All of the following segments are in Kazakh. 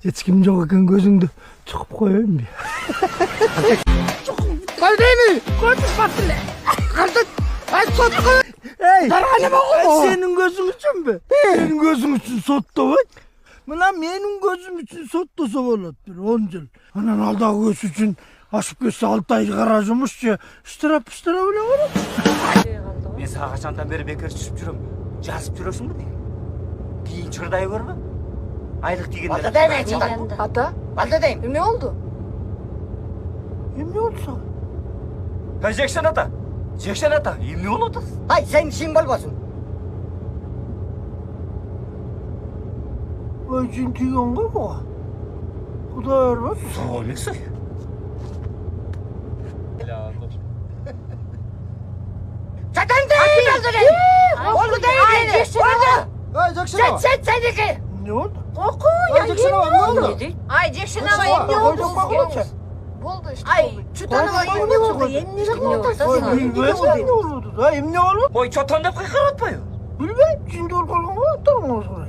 ешкім жоқ екен көзіңді шығып қояйын бе? Қайдайны? Konuşmasın ne? Kardeş, ay sotku. Darғаныма ғой. Сенің көзің үшін бе? Менің көзім үшін соттабай. Мына менің көзім үшін соттаса болады бір 10 жыл. Анан алдағы көз үшін ашып кетсе 6 ай қара жұмысшы штраф өлең болады. Мен саған қашандан бері бекер түсіп жүрем. Жазып жүресің бе деймін. Кейін шырдай көрме. Айлық дегенде. Balda değil mi çıkan? Ата, Balda değil mi? эмне болду? Emne oldu sana? Жекшен ата. Жекшен ата. Эмне болуп атасыз? Ay sen işin болбосун. Ой, жин түйген ғой бұға. Құдай өрмесін. Сол эмексиз. Zaten değil balda değil. Oldu değil seni. Oldu. Ey Jackson Sen seniki. Ne oldu? Коку, Ай, Jackson ne oldu? Ay, Jackson Jackson ага эмне ой, болду? жокпа Болду иште. Ay Чутанова эмне болду? Эмне болду? Ой, bilmezsen ne oldu da? Emne oldu? Ой, чотон деп кыйкырып атпайбы? Bilmem. Şimdi ol kalkan var. Tamam sonra.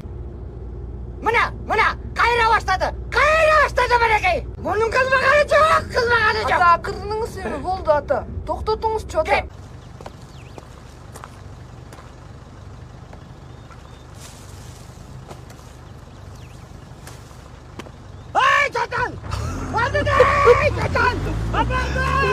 Mına kayra başladı. Kayra başladı bana. Bunun kızmakanı çok. Kızmakanı çok. Ата, акырдыңыз эми болду ата. Токтотуңузчу ата. Кеп. Ay çatan! Hadi de! Çatan! Hadi de!